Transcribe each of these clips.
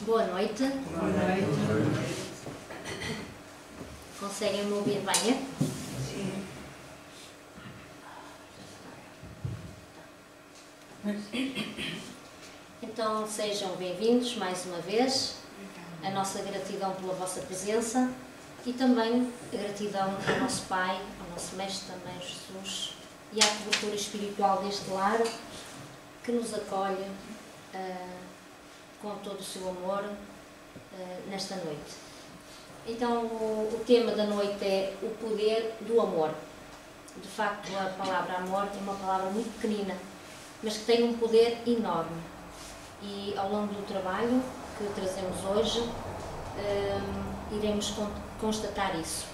Boa noite. Boa noite. Conseguem me ouvir bem, é? Sim. Então sejam bem-vindos mais uma vez. A nossa gratidão pela vossa presença e também a gratidão ao nosso Pai, ao nosso Mestre também, Jesus, e à cobertura espiritual deste lar que nos acolhe com todo o seu amor nesta noite. Então o tema da noite é o poder do amor. De facto, a palavra amor é uma palavra muito pequenina, mas que tem um poder enorme. E ao longo do trabalho que trazemos hoje, iremos constatar isso.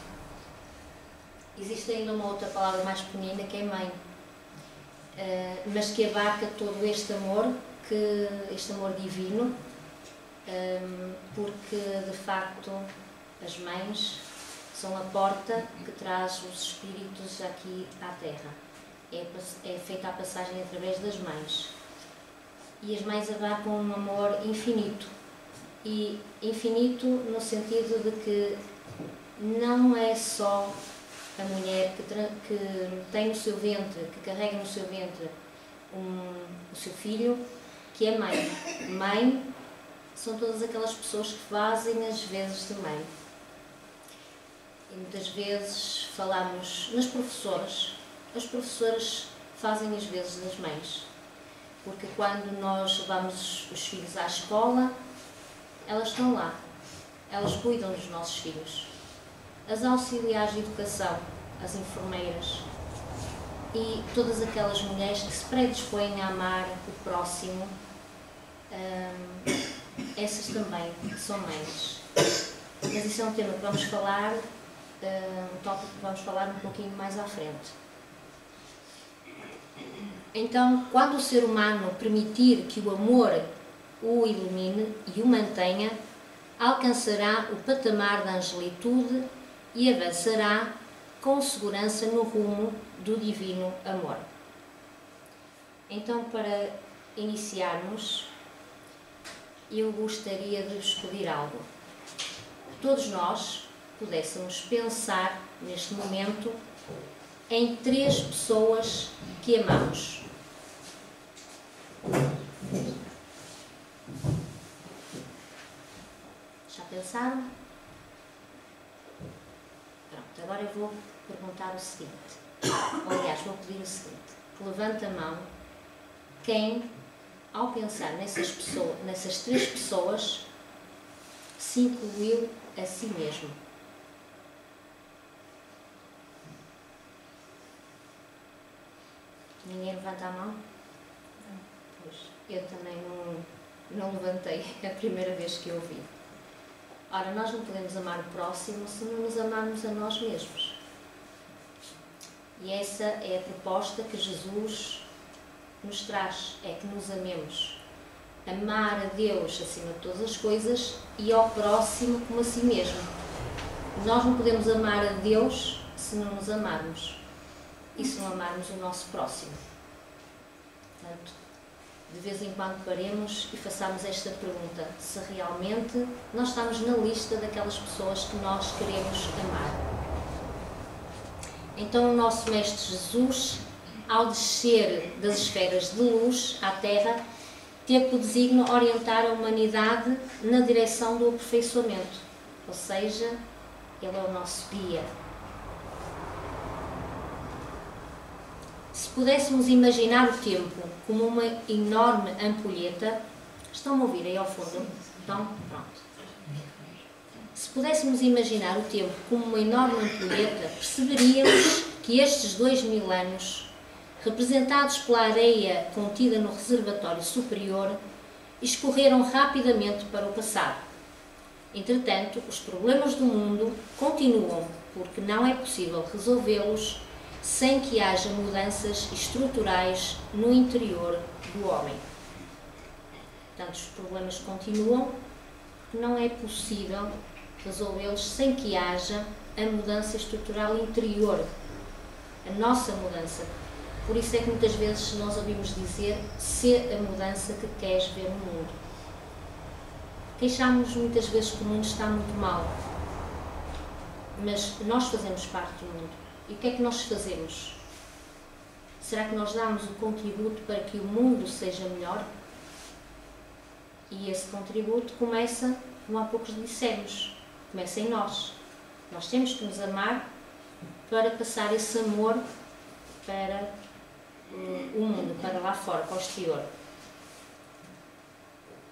Existe ainda uma outra palavra mais pequenina que é mãe, mas que abarca todo este amor divino, porque de facto as mães são a porta que traz os espíritos aqui à Terra. É feita a passagem através das mães. E as mães abarcam um amor infinito. E infinito no sentido de que não é só a mulher que tem no seu ventre, que carrega no seu ventre o seu filho, que é mãe. Mãe são todas aquelas pessoas que fazem as vezes de mãe. E muitas vezes falamos nas professoras. As professoras fazem as vezes das mães. Porque quando nós levamos os filhos à escola, elas estão lá. Elas cuidam dos nossos filhos. As auxiliares de educação, as enfermeiras e todas aquelas mulheres que se predispõem a amar o próximo, essas também são mães. Mas isso é um tema que vamos falar, um tópico que vamos falar um pouquinho mais à frente. Então, quando o ser humano permitir que o amor o ilumine e o mantenha, alcançará o patamar da angelitude e avançará com segurança no rumo do divino amor. Então, para iniciarmos, eu gostaria de vos pedir algo. Todos nós pudéssemos pensar, neste momento, em 3 pessoas que amamos. Já pensaram? Pronto, agora eu vou perguntar o seguinte. Aliás, vou pedir o seguinte. Levante a mão quem, ao pensar nessas 3 pessoas, se incluiu a si mesmo. Ninguém levanta a mão? Pois, eu também não levantei a primeira vez que ouvi. Ora, nós não podemos amar o próximo se não nos amarmos a nós mesmos. E essa é a proposta que Jesus nos traz, é que nos amemos. Amar a Deus acima de todas as coisas e ao próximo como a si mesmo. Nós não podemos amar a Deus se não nos amarmos. E se não amarmos o nosso próximo. Portanto, de vez em quando paremos e façamos esta pergunta, se realmente nós estamos na lista daquelas pessoas que nós queremos amar. Então o nosso Mestre Jesus, ao descer das esferas de luz à Terra, teve por desígnio orientar a humanidade na direção do aperfeiçoamento. Ou seja, Ele é o nosso guia. Se pudéssemos imaginar o tempo como uma enorme ampulheta, estão a ouvir aí ao fundo? Então, pronto. Se pudéssemos imaginar o tempo como uma enorme ampulheta, perceberíamos que estes 2000 anos, representados pela areia contida no reservatório superior, escorreram rapidamente para o passado. Entretanto, os problemas do mundo continuam, porque não é possível resolvê-los sem que haja mudanças estruturais no interior do homem. Portanto, os problemas continuam, porque não é possível resolvê-los sem que haja a mudança estrutural interior, a nossa mudança. Por isso é que muitas vezes nós ouvimos dizer: "Sê a mudança que queres ver no mundo". Queixamos-nos muitas vezes que o mundo está muito mal, mas nós fazemos parte do mundo. E o que é que nós fazemos? Será que nós damos o contributo para que o mundo seja melhor? E esse contributo começa, como há pouco dissemos, começa em nós. Nós temos que nos amar para passar esse amor para o mundo, para lá fora, para o exterior.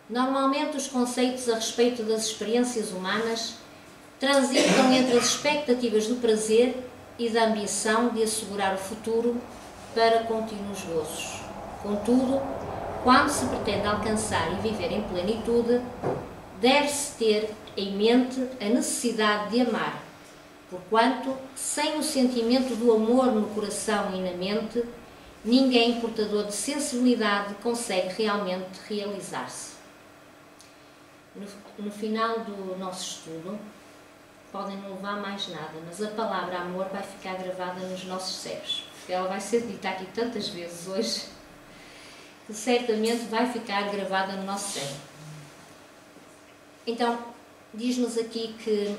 Normalmente os conceitos a respeito das experiências humanas transitam entre as expectativas do prazer e da ambição de assegurar o futuro para contínuos gozos. Contudo, quando se pretende alcançar e viver em plenitude, deve-se ter em mente a necessidade de amar, porquanto, sem o sentimento do amor no coração e na mente, ninguém portador de sensibilidade consegue realmente realizar-se. No final do nosso estudo, podem não levar mais nada, mas a palavra amor vai ficar gravada nos nossos cérebros, porque ela vai ser dita aqui tantas vezes hoje, que certamente vai ficar gravada no nosso cérebro. Então, diz-nos aqui que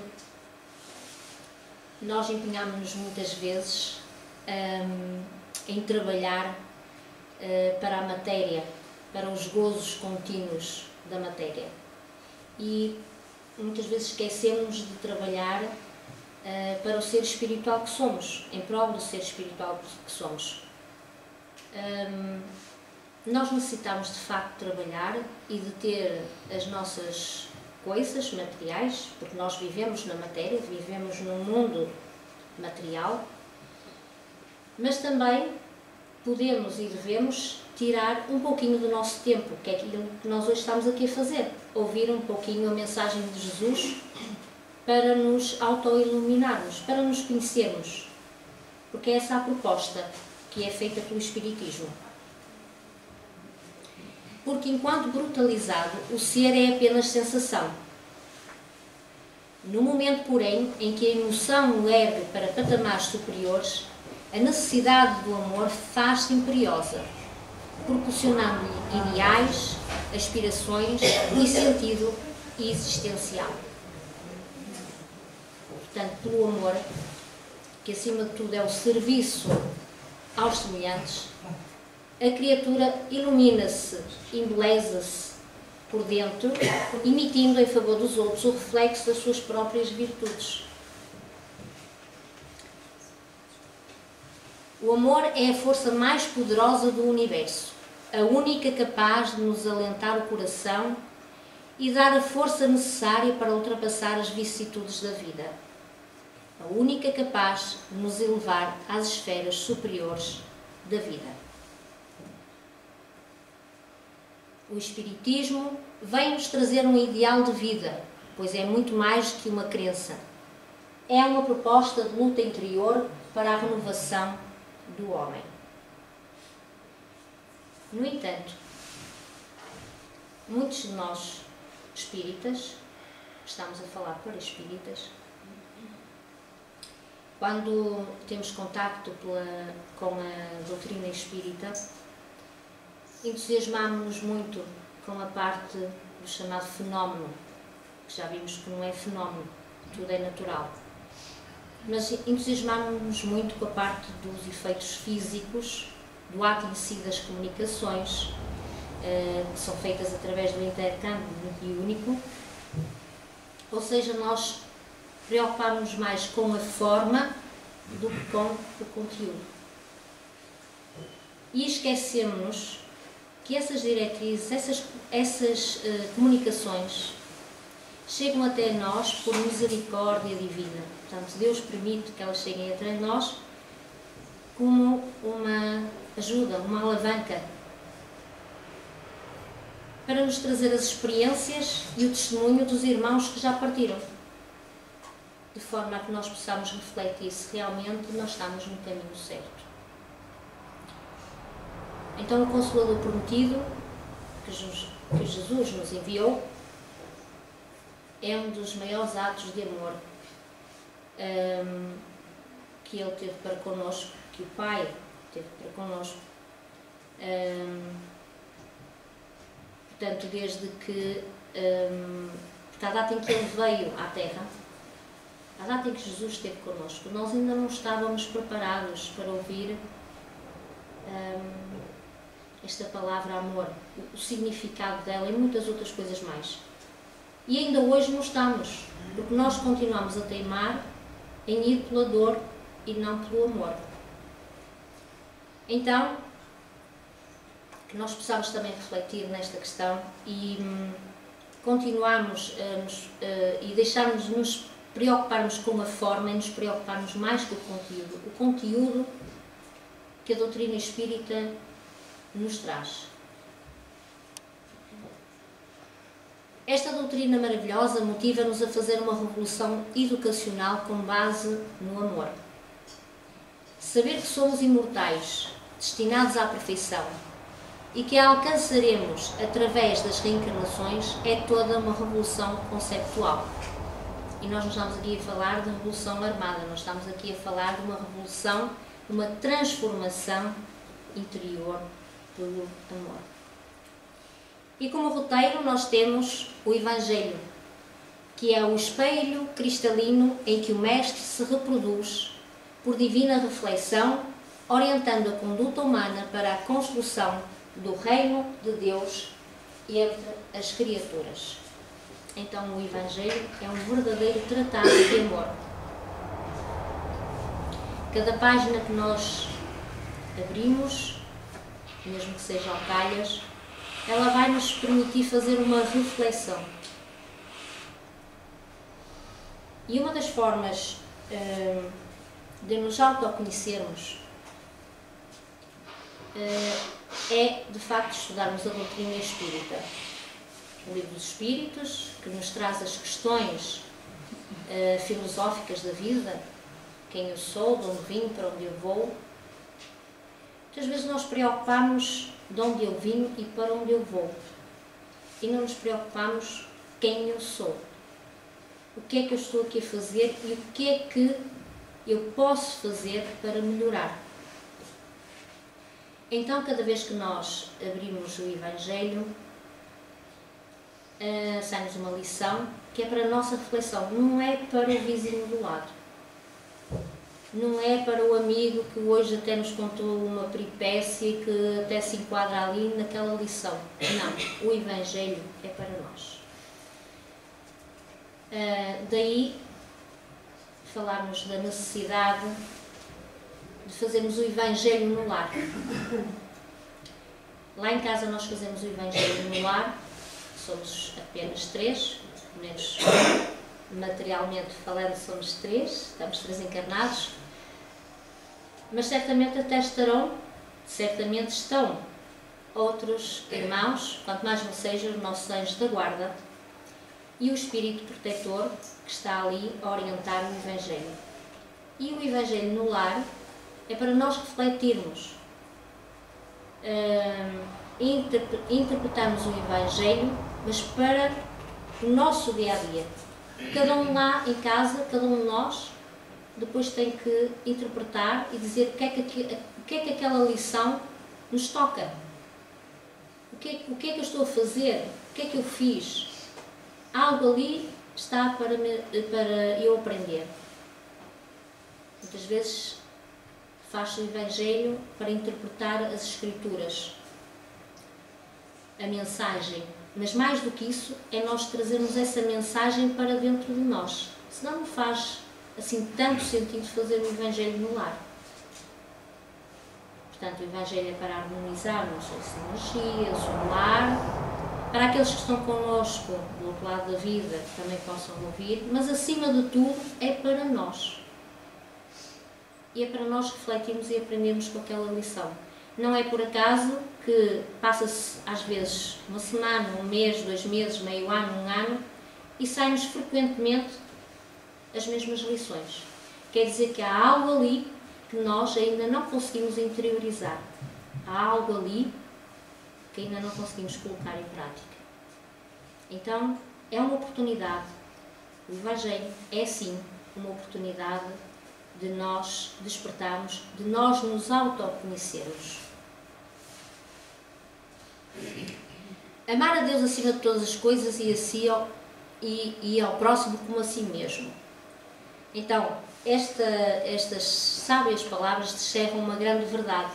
nós empenhamos-nos muitas vezes em trabalhar para a matéria, para os gozos contínuos da matéria. E muitas vezes esquecemos de trabalhar para o ser espiritual que somos, em prol do ser espiritual que somos. Nós necessitamos de facto trabalhar e de ter as nossas coisas materiais, porque nós vivemos na matéria, vivemos num mundo material, mas também podemos e devemos tirar um pouquinho do nosso tempo, que é aquilo que nós hoje estamos aqui a fazer, ouvir um pouquinho a mensagem de Jesus para nos auto-iluminarmos, para nos conhecermos, porque é essa a proposta que é feita pelo Espiritismo. Porque enquanto brutalizado, o ser é apenas sensação. No momento, porém, em que a emoção o ergue para patamares superiores, a necessidade do amor faz-se imperiosa, proporcionando-lhe ideais, aspirações e sentido existencial. Portanto, pelo amor, que acima de tudo é o serviço aos semelhantes, a criatura ilumina-se, embeleza-se por dentro, emitindo em favor dos outros o reflexo das suas próprias virtudes. O amor é a força mais poderosa do universo, a única capaz de nos alentar o coração e dar a força necessária para ultrapassar as vicissitudes da vida. A única capaz de nos elevar às esferas superiores da vida. O Espiritismo vem-nos trazer um ideal de vida, pois é muito mais que uma crença. É uma proposta de luta interior para a renovação do homem. No entanto, muitos de nós espíritas, estamos a falar para espíritas, quando temos contacto com a doutrina espírita, entusiasmamos-nos muito com a parte do chamado fenómeno, que já vimos que não é fenómeno, tudo é natural. Mas entusiasmamos-nos muito com a parte dos efeitos físicos, do ato em si das comunicações, que são feitas através do intercâmbio mediúnico. Ou seja, nós preocupámos-nos mais com a forma do que com o conteúdo. E esquecemos que essas diretrizes, essas comunicações chegam até nós por misericórdia divina. Portanto, Deus permite que elas cheguem até nós como uma ajuda, uma alavanca, para nos trazer as experiências e o testemunho dos irmãos que já partiram, de forma a que nós possamos refletir se realmente nós estamos no caminho certo. Então, o Consolador Prometido, que Jesus nos enviou, é um dos maiores atos de amor que Ele teve para connosco, que o Pai teve para connosco. Portanto, desde que Porque à data em que Ele veio à Terra, à data em que Jesus esteve connosco, nós ainda não estávamos preparados para ouvir esta palavra amor, o significado dela e muitas outras coisas mais. E ainda hoje não estamos, porque nós continuamos a teimar em ir pela dor e não pelo amor. Então, que nós possamos também refletir nesta questão e continuarmos e deixarmos nos preocuparmos com a forma e nos preocuparmos mais com o conteúdo que a doutrina espírita nos traz. Esta doutrina maravilhosa motiva-nos a fazer uma revolução educacional com base no amor. Saber que somos imortais, destinados à perfeição, e que a alcançaremos através das reencarnações é toda uma revolução conceptual. E nós não estamos aqui a falar de revolução armada, nós estamos aqui a falar de uma revolução, de uma transformação interior pelo amor. E como roteiro nós temos o Evangelho, que é o espelho cristalino em que o Mestre se reproduz por divina reflexão, orientando a conduta humana para a construção do reino de Deus entre as criaturas. Então o Evangelho é um verdadeiro tratado de amor. Cada página que nós abrimos, mesmo que seja ao calhas, ela vai nos permitir fazer uma reflexão. E uma das formas de nos autoconhecermos é, de facto, estudarmos a doutrina espírita. O Livro dos Espíritos, que nos traz as questões filosóficas da vida, quem eu sou, de onde vim, para onde eu vou. Muitas vezes nós preocupamos de onde eu vim e para onde eu vou. E não nos preocupamos quem eu sou. O que é que eu estou aqui a fazer e o que é que eu posso fazer para melhorar. Então, cada vez que nós abrimos o Evangelho, sai-nos uma lição que é para a nossa reflexão, não é para o vizinho do lado. Não é para o amigo que hoje até nos contou uma peripécia que até se enquadra ali naquela lição. Não, o Evangelho é para nós. Daí falarmos da necessidade de fazermos o Evangelho no lar. Lá em casa nós fazemos o Evangelho no lar, somos apenas 3, pelo menos materialmente falando somos 3, estamos 3 encarnados, mas certamente estão outros irmãos, quanto mais não seja os nossos anjos da guarda e o Espírito Protetor que está ali a orientar o Evangelho. E o Evangelho no lar é para nós refletirmos, interpretarmos o Evangelho, mas para o nosso dia-a-dia. Cada um lá em casa, cada um de nós, depois tem que interpretar e dizer o que é que aquela lição nos toca. O que é que eu estou a fazer? O que é que eu fiz? Algo ali está para eu aprender. Muitas vezes faz-se o Evangelho para interpretar as Escrituras, a mensagem. Mas mais do que isso, é nós trazermos essa mensagem para dentro de nós. Senão não faz assim tanto sentido fazer o Evangelho no lar. Portanto, o Evangelho é para harmonizarmos as energias, o lar, para aqueles que estão connosco do outro lado da vida, que também possam ouvir, mas acima de tudo é para nós. E é para nós refletirmos e aprendermos com aquela lição. Não é por acaso que passa-se às vezes uma semana, um mês, 2 meses, meio ano, 1 ano e saem-nos frequentemente as mesmas lições. Quer dizer que há algo ali que nós ainda não conseguimos interiorizar. Há algo ali que ainda não conseguimos colocar em prática. Então, é uma oportunidade. O Evangelho é sim uma oportunidade de nós despertarmos, de nós nos autoconhecermos. Amar a Deus acima de todas as coisas e ao próximo como a si mesmo. Então, estas sábias palavras descerram uma grande verdade,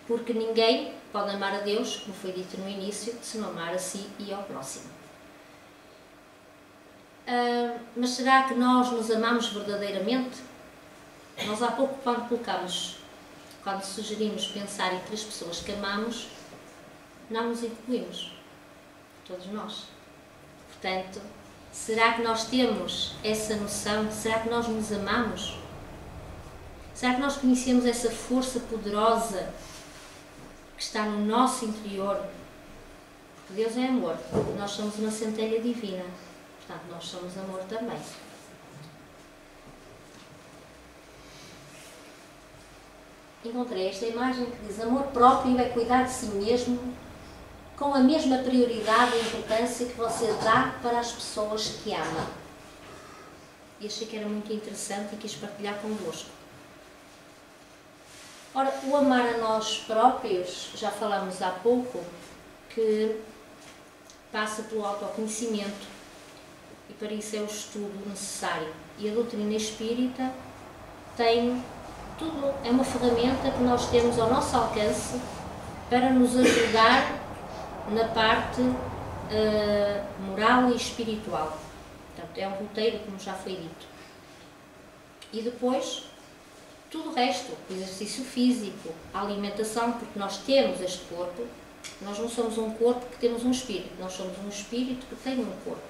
porque ninguém pode amar a Deus, como foi dito no início, se não amar a si e ao próximo. Mas será que nós nos amamos verdadeiramente? Nós há pouco, quando sugerimos pensar em 3 pessoas que amamos, não nos incluímos, todos nós. Portanto, será que nós temos essa noção? Será que nós nos amamos? Será que nós conhecemos essa força poderosa que está no nosso interior? Porque Deus é amor, nós somos uma centelha divina, portanto nós somos amor também. Encontrei esta imagem que diz: amor próprio é cuidar de si mesmo com a mesma prioridade e importância que você dá para as pessoas que ama. E achei que era muito interessante e quis partilhar convosco. Ora, o amar a nós próprios, já falamos há pouco, que passa pelo autoconhecimento, e para isso é o estudo necessário. E a doutrina espírita tem tudo, é uma ferramenta que nós temos ao nosso alcance para nos ajudar na parte moral e espiritual. Portanto, é um roteiro, como já foi dito. E depois, tudo o resto, o exercício físico, a alimentação, porque nós temos este corpo, nós não somos um corpo que temos um espírito, nós somos um espírito que tem um corpo.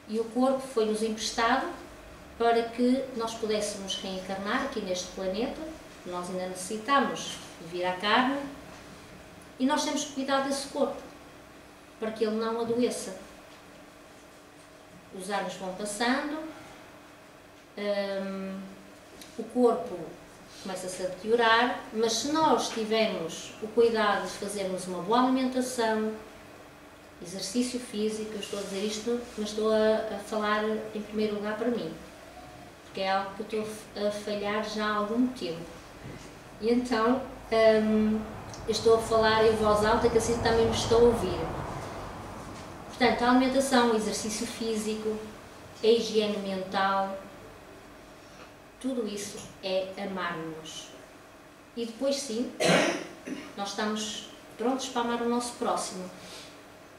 E o corpo foi-nos emprestado para que nós pudéssemos reencarnar aqui neste planeta. Nós ainda necessitamos de vir à carne e nós temos que cuidar desse corpo para que ele não adoeça. Os anos vão passando, o corpo começa-se a deteriorar, mas se nós tivermos o cuidado de fazermos uma boa alimentação, exercício físico, eu estou a dizer isto, mas estou a falar em primeiro lugar para mim, porque é algo que eu estou a falhar já há algum tempo. E então, eu estou a falar em voz alta, que assim também me estou a ouvir. Portanto, a alimentação, o exercício físico, a higiene mental, tudo isso é amar-nos. E depois sim, nós estamos prontos para amar o nosso próximo.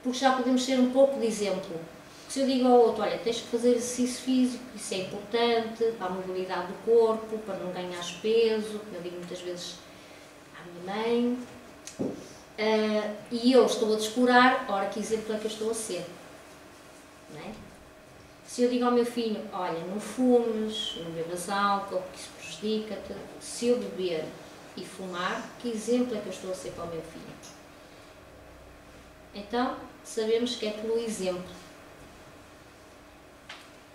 Porque já podemos ser um pouco de exemplo. Se eu digo ao outro, olha, tens que fazer exercício físico, isso é importante para a mobilidade do corpo, para não ganhares peso, como eu digo muitas vezes à minha mãe, e eu estou a descurar, ora, que exemplo é que eu estou a ser? Não é? Se eu digo ao meu filho, olha, não fumes, não bebas álcool, porque isso prejudica-te, se eu beber e fumar, que exemplo é que eu estou a ser para o meu filho? Então, sabemos que é pelo exemplo.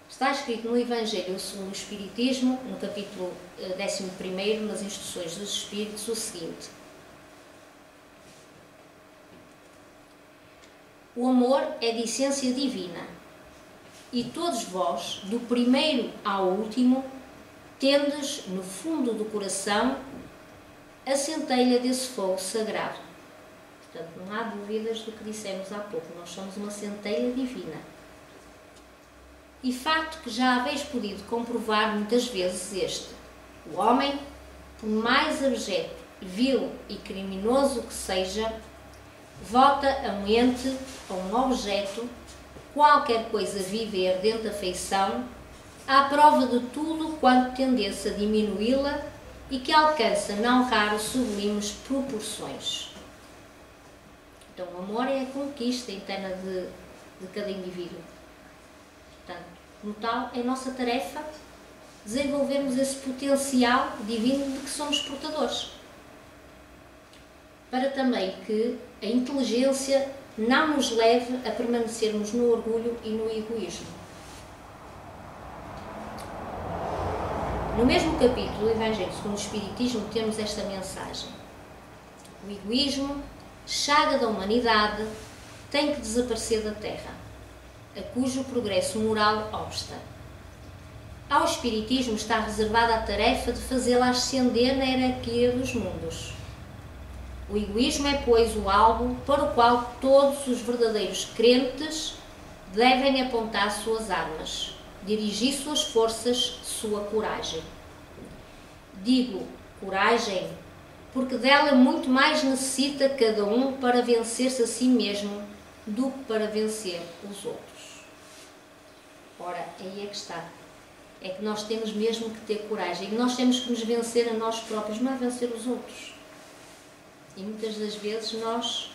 Está escrito no Evangelho segundo o Espiritismo, no capítulo 11, nas Instruções dos Espíritos, o seguinte: o amor é de essência divina, e todos vós, do primeiro ao último, tendes no fundo do coração a centelha desse fogo sagrado. Portanto, não há dúvidas do que dissemos há pouco, nós somos uma centelha divina. E facto que já haveis podido comprovar muitas vezes este: o homem, por mais abjeto, vil e criminoso que seja, vota a um ente ou um objeto, qualquer coisa viva e ardente afeição, à prova de tudo quanto tendesse a diminuí-la e que alcança não raro sublimes proporções. Então, o amor é a conquista interna de cada indivíduo. Portanto, como tal, é nossa tarefa desenvolvermos esse potencial divino de que somos portadores. Para também que a inteligência não nos leve a permanecermos no orgulho e no egoísmo. No mesmo capítulo do Evangelho segundo o Espiritismo temos esta mensagem: o egoísmo, chaga da humanidade, tem que desaparecer da Terra, a cujo progresso moral obsta. Ao Espiritismo está reservada a tarefa de fazê-la ascender na hierarquia dos mundos. O egoísmo é, pois, o alvo para o qual todos os verdadeiros crentes devem apontar suas armas, dirigir suas forças, sua coragem. Digo coragem porque dela muito mais necessita cada um para vencer-se a si mesmo do que para vencer os outros. Ora, aí é que está. É que nós temos mesmo que ter coragem. E nós temos que nos vencer a nós próprios, não é vencer os outros. E muitas das vezes nós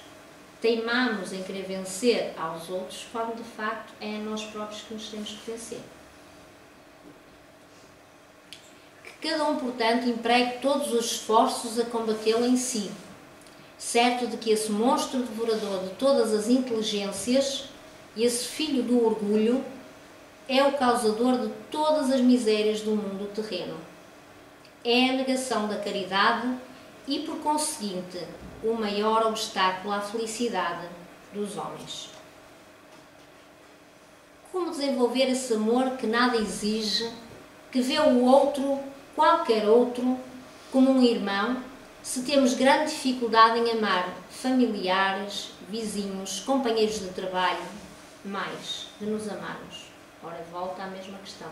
teimamos em querer vencer aos outros, quando de facto é a nós próprios que nos temos que vencer. Que cada um, portanto, empregue todos os esforços a combatê-lo em si, certo de que esse monstro devorador de todas as inteligências e esse filho do orgulho é o causador de todas as misérias do mundo terreno. É a negação da caridade e, por conseguinte, o maior obstáculo à felicidade dos homens. Como desenvolver esse amor que nada exige, que vê o outro, qualquer outro, como um irmão, se temos grande dificuldade em amar familiares, vizinhos, companheiros de trabalho, mais de nos amarmos? Ora, volta à mesma questão.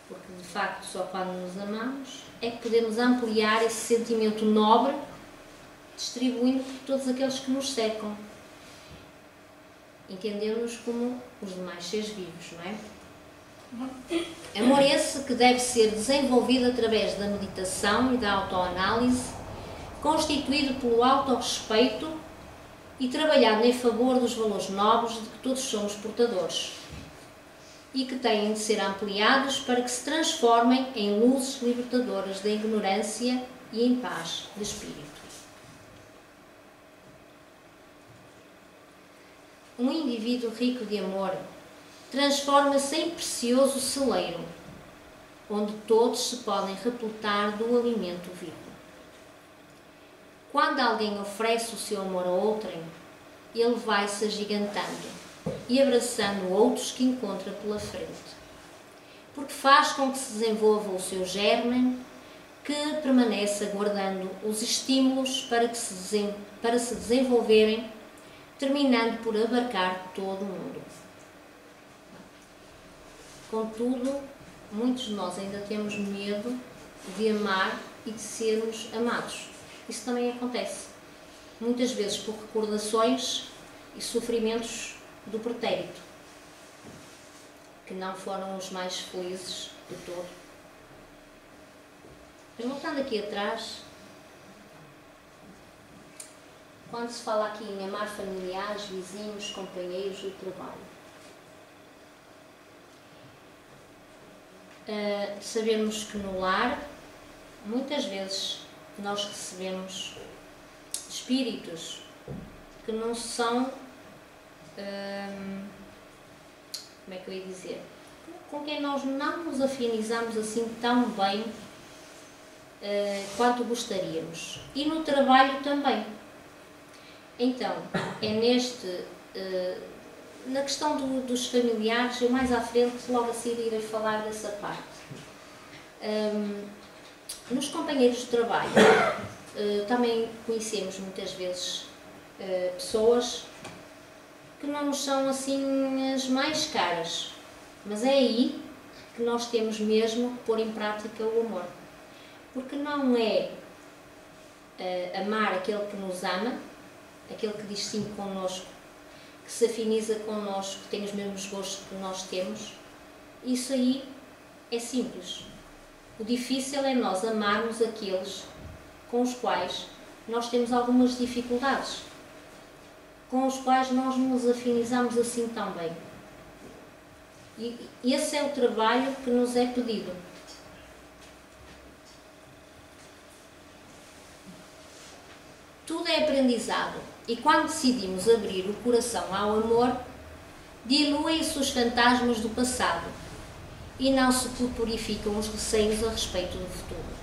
Porque, de facto, só quando nos amamos é que podemos ampliar esse sentimento nobre, distribuindo por todos aqueles que nos cercam, entendendo-nos como os demais seres vivos, não é? Amor esse que deve ser desenvolvido através da meditação e da autoanálise, constituído pelo autorrespeito e trabalhado em favor dos valores nobres de que todos somos portadores e que têm de ser ampliados para que se transformem em luzes libertadoras da ignorância e em paz de espírito. Um indivíduo rico de amor transforma-se em precioso celeiro, onde todos se podem repletar do alimento vivo. Quando alguém oferece o seu amor a outrem, ele vai-se agigantando e abraçando outros que encontra pela frente, porque faz com que se desenvolva o seu germe, que permanece aguardando os estímulos para se desenvolverem, terminando por abarcar todo o mundo. Contudo, muitos de nós ainda temos medo de amar e de sermos amados. Isso também acontece, muitas vezes por recordações e sofrimentos do pretérito, que não foram os mais felizes de todo. Mas voltando aqui atrás, quando se fala aqui em amar familiares, vizinhos, companheiros de trabalho, sabemos que no lar, muitas vezes, nós recebemos espíritos que não são, como é que eu ia dizer, com quem nós não nos afinizamos assim tão bem quanto gostaríamos. E no trabalho também. Então, é na questão dos familiares, eu mais à frente, logo a seguir, irei falar dessa parte. Nos companheiros de trabalho, também conhecemos muitas vezes pessoas que não nos são assim as mais caras, mas é aí que nós temos mesmo que pôr em prática o amor. Porque não é amar aquele que nos ama, aquele que diz sim connosco, que se afiniza connosco, que tem os mesmos gostos que nós temos. Isso aí é simples. O difícil é nós amarmos aqueles com os quais nós temos algumas dificuldades, com os quais nós não nos afinizamos assim tão bem. E esse é o trabalho que nos é pedido. Tudo é aprendizado, e quando decidimos abrir o coração ao amor, diluem-se os fantasmas do passado e não se purificam os receios a respeito do futuro.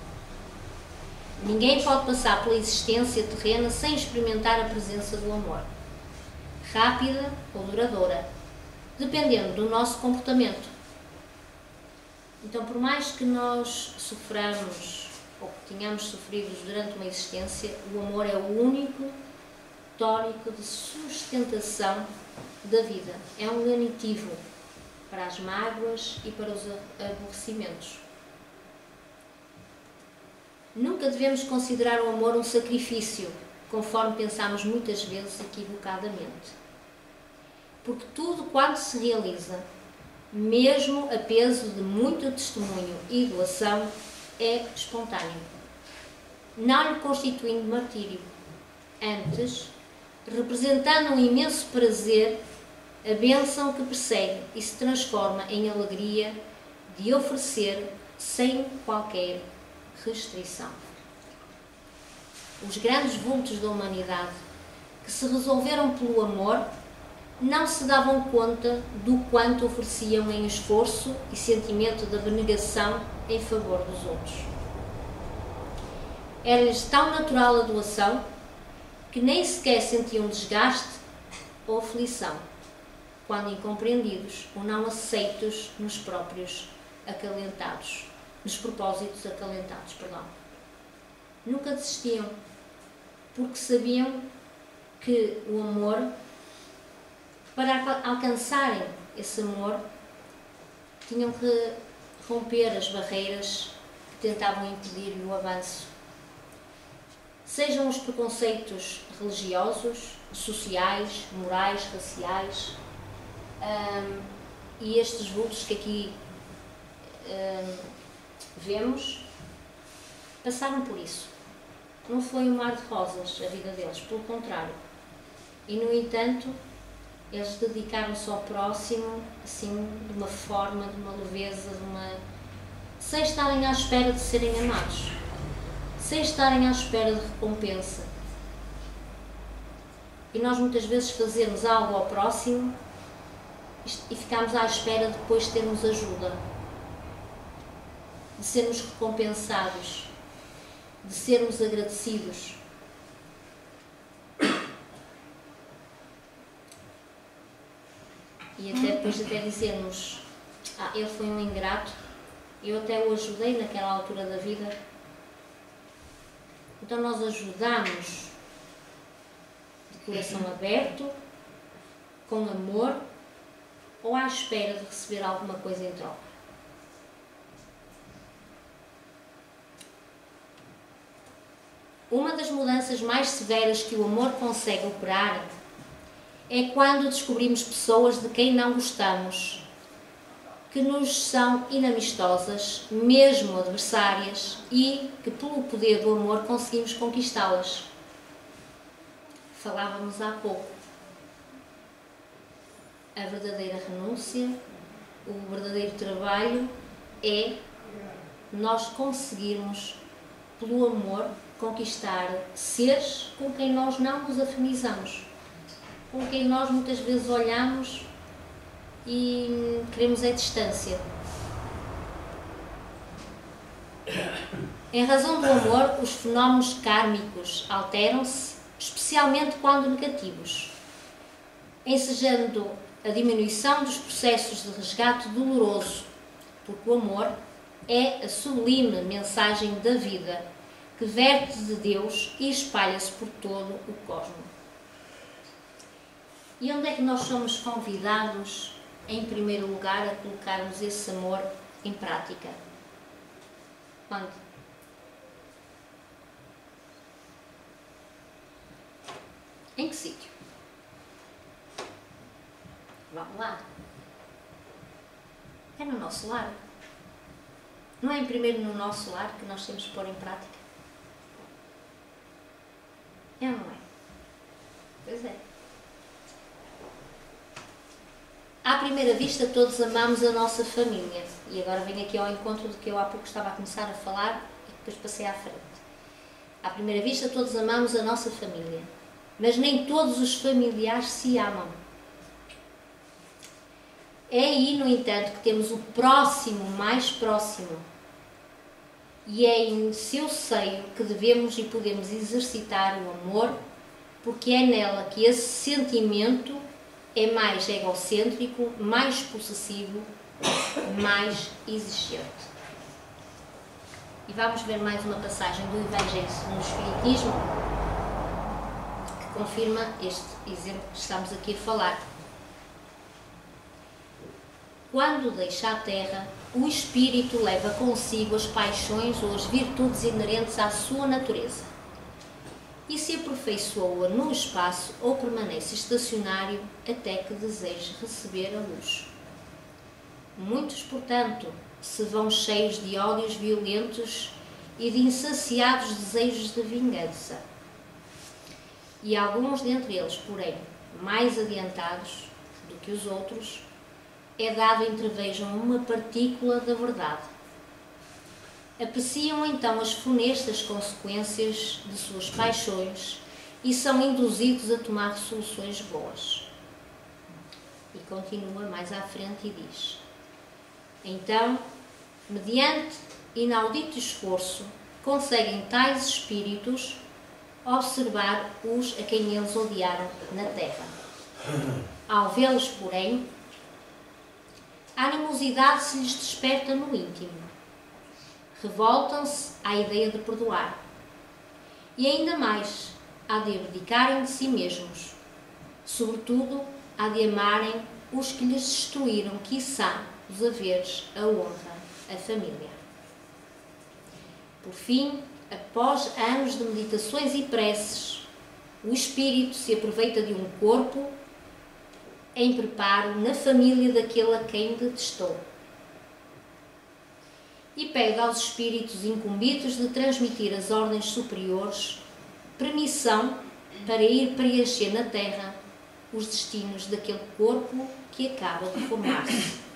Ninguém pode passar pela existência terrena sem experimentar a presença do amor, rápida ou duradoura, dependendo do nosso comportamento. Então, por mais que nós soframos ou que tenhamos sofrido durante uma existência, o amor é o único tónico de sustentação da vida. É um lenitivo para as mágoas e para os aborrecimentos. Nunca devemos considerar o amor um sacrifício, conforme pensamos muitas vezes equivocadamente. Porque tudo quanto se realiza, mesmo a peso de muito testemunho e doação, é espontâneo, não lhe constituindo martírio. Antes, representando um imenso prazer, a bênção que persegue e se transforma em alegria de oferecer sem qualquer restrição. Os grandes vultos da humanidade que se resolveram pelo amor não se davam conta do quanto ofereciam em esforço e sentimento de abnegação em favor dos outros. Era-lhes tão natural a doação que nem sequer sentiam desgaste ou aflição quando incompreendidos ou não aceitos nos próprios acalentados, nos propósitos acalentados, Nunca desistiam, porque sabiam que o amor, para alcançarem esse amor, tinham que romper as barreiras que tentavam impedir o avanço. Sejam os preconceitos religiosos, sociais, morais, raciais, e estes vultos que aqui vemos, passaram por isso. Não foi um mar de rosas a vida deles, pelo contrário. E, no entanto, eles dedicaram-se ao próximo, assim, de uma forma, de uma leveza, sem estarem à espera de serem amados, sem estarem à espera de recompensa. E nós muitas vezes fazemos algo ao próximo e ficamos à espera de depois termos ajuda, de sermos recompensados, de sermos agradecidos. E até depois dizermos, ele foi um ingrato, eu até o ajudei naquela altura da vida. Então nós ajudamos de coração aberto, com amor, ou à espera de receber alguma coisa em troca. Uma das mudanças mais severas que o amor consegue operar é quando descobrimos pessoas de quem não gostamos, que nos são inamistosas, mesmo adversárias, e que pelo poder do amor conseguimos conquistá-las. Falávamos há pouco. A verdadeira renúncia, o verdadeiro trabalho é nós conseguirmos, pelo amor, conquistar seres com quem nós não nos afinizamos, com quem nós muitas vezes olhamos e queremos a distância. Em razão do amor, os fenómenos kármicos alteram-se, especialmente quando negativos, ensejando a diminuição dos processos de resgate doloroso, porque o amor é a sublime mensagem da vida que verte de Deus e espalha-se por todo o cosmos. E onde é que nós somos convidados, em primeiro lugar, a colocarmos esse amor em prática? Quando? Em que sítio? Vamos lá. É no nosso lar. Não é primeiro no nosso lar que nós temos que pôr em prática? É ou não é? Pois é. À primeira vista, todos amamos a nossa família. E agora venho aqui ao encontro do que eu há pouco estava a começar a falar e depois passei à frente. À primeira vista, todos amamos a nossa família. Mas nem todos os familiares se amam. É aí, no entanto, que temos o próximo mais próximo. E é em seu seio que devemos e podemos exercitar o amor, porque é nela que esse sentimento é mais egocêntrico, mais possessivo, mais exigente. E vamos ver mais uma passagem do Evangelho no Espiritismo que confirma este exemplo que estamos aqui a falar. Quando deixa a Terra, o espírito leva consigo as paixões ou as virtudes inerentes à sua natureza e se aperfeiçoa no espaço ou permanece estacionário até que deseje receber a luz. Muitos, portanto, se vão cheios de ódios violentos e de insaciados desejos de vingança. E alguns dentre eles, porém, mais adiantados do que os outros, é dado entrevejam uma partícula da verdade. Apreciam então as funestas consequências de suas paixões e são induzidos a tomar resoluções boas. E continua mais à frente e diz: então, mediante inaudito esforço, conseguem tais espíritos observar os a quem eles odiaram na terra. Ao vê-los, porém, a animosidade se lhes desperta no íntimo. Revoltam-se à ideia de perdoar. E ainda mais, há de abdicarem de si mesmos. Sobretudo, há de amarem os que lhes destruíram, quiçá, os haveres, a honra, a família. Por fim, após anos de meditações e preces, o espírito se aproveita de um corpo em preparo na família daquele a quem detestou e pede aos espíritos incumbidos de transmitir às ordens superiores permissão para ir preencher na terra os destinos daquele corpo que acaba de formar-se.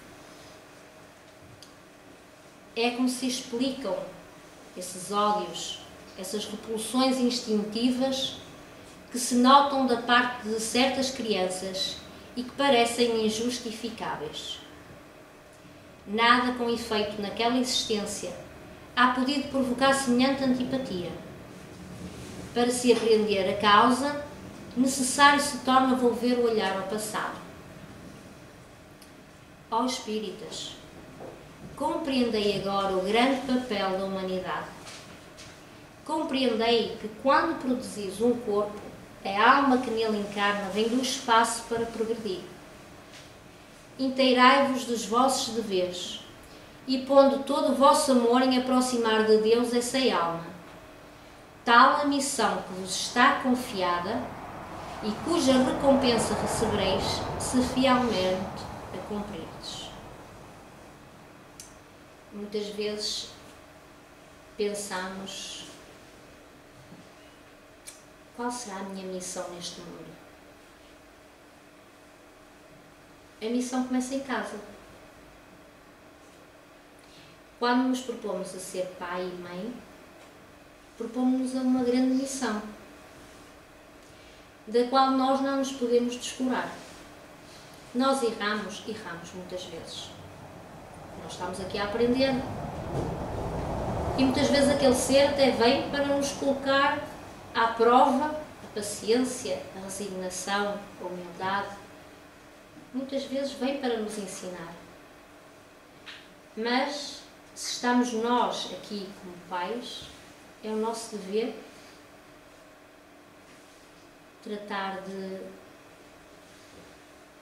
É como se explicam esses ódios, essas repulsões instintivas que se notam da parte de certas crianças e que parecem injustificáveis. Nada com efeito naquela existência há podido provocar semelhante antipatia. Para se apreender a causa, necessário se torna volver o olhar ao passado. Ó espíritas, compreendei agora o grande papel da humanidade. Compreendei que quando produzis um corpo, a alma que nele encarna vem do espaço para progredir. Inteirai-vos dos vossos deveres e pondo todo o vosso amor em aproximar de Deus essa alma. Tal a missão que vos está confiada e cuja recompensa recebereis se fielmente a cumprirdes. Muitas vezes pensamos: qual será a minha missão neste mundo? A missão começa em casa. Quando nos propomos a ser pai e mãe, propomos-nos a uma grande missão, da qual nós não nos podemos descurar. Nós erramos muitas vezes. Nós estamos aqui a aprender. E muitas vezes aquele ser até vem para nos colocar à prova a paciência, a resignação, a humildade. Muitas vezes vem para nos ensinar. Mas, se estamos nós aqui como pais, é o nosso dever tratar de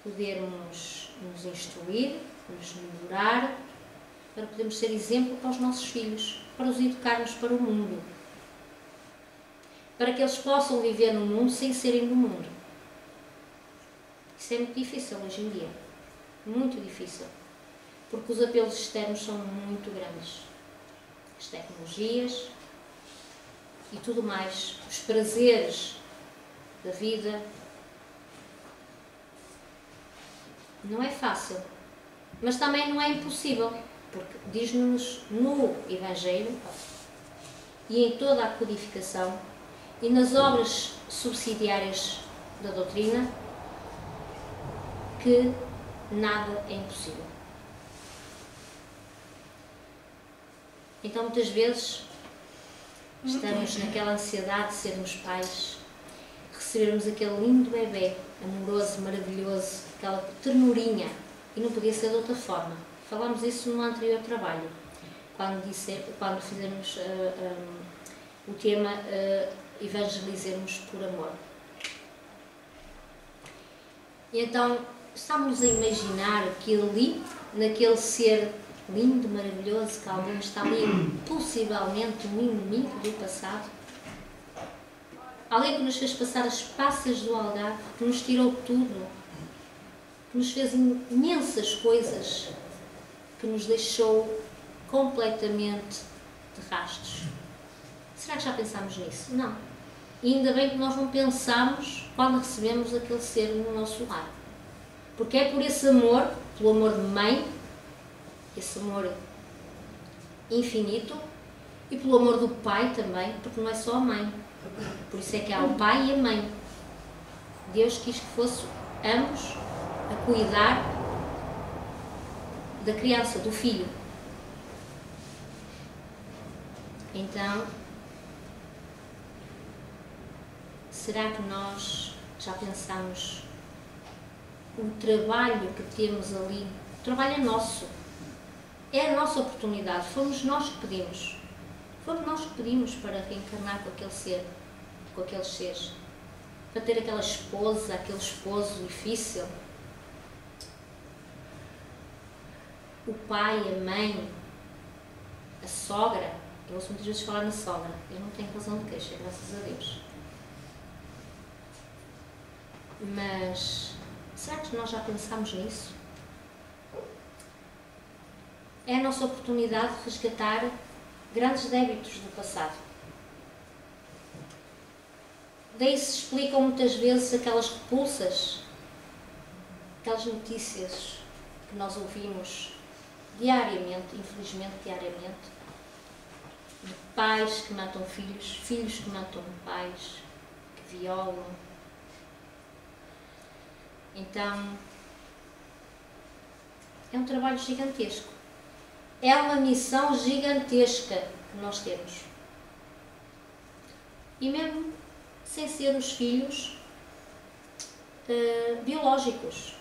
podermos nos instruir, nos melhorar, para podermos ser exemplo para os nossos filhos, para os educarmos para o mundo, para que eles possam viver no mundo sem serem do mundo. Isso é muito difícil hoje em dia, muito difícil, porque os apelos externos são muito grandes. As tecnologias e tudo mais, os prazeres da vida. Não é fácil, mas também não é impossível, porque diz-nos no Evangelho e em toda a codificação e nas obras subsidiárias da doutrina que nada é impossível. Então, muitas vezes, estamos naquela ansiedade de sermos pais, recebermos aquele lindo bebê, amoroso, maravilhoso, aquela ternurinha, e não podia ser de outra forma. Falámos isso no anterior trabalho. quando fizemos o tema Evangelizemos por Amor. E então estamos a imaginar que ali, naquele ser lindo, maravilhoso, que alguém está ali, possivelmente um inimigo do passado, alguém que nos fez passar as passas do Algarve, que nos tirou tudo, que nos fez imensas coisas, que nos deixou completamente de rastros. Será que já pensámos nisso? Não. E ainda bem que nós não pensamos quando recebemos aquele ser no nosso lar. Porque é por esse amor, pelo amor de mãe, esse amor infinito, e pelo amor do pai também, porque não é só a mãe. Por isso é que há o pai e a mãe. Deus quis que fosse ambos a cuidar da criança, do filho. Então, será que nós já pensamos o trabalho que temos ali? O trabalho é nosso. É a nossa oportunidade. Fomos nós que pedimos. Fomos nós que pedimos para reencarnar com aquele ser, com aqueles seres. Para ter aquela esposa, aquele esposo difícil. O pai, a mãe, a sogra. Eu ouço muitas vezes falar na sogra. Eu não tenho razão de queixa, graças a Deus. Mas será que nós já pensámos nisso? É a nossa oportunidade de resgatar grandes débitos do passado. Daí se explicam muitas vezes aquelas repulsas, aquelas notícias que nós ouvimos diariamente, infelizmente diariamente, de pais que matam filhos, filhos que matam pais, que violam. Então, é um trabalho gigantesco. É uma missão gigantesca que nós temos. E mesmo sem ser os filhos biológicos.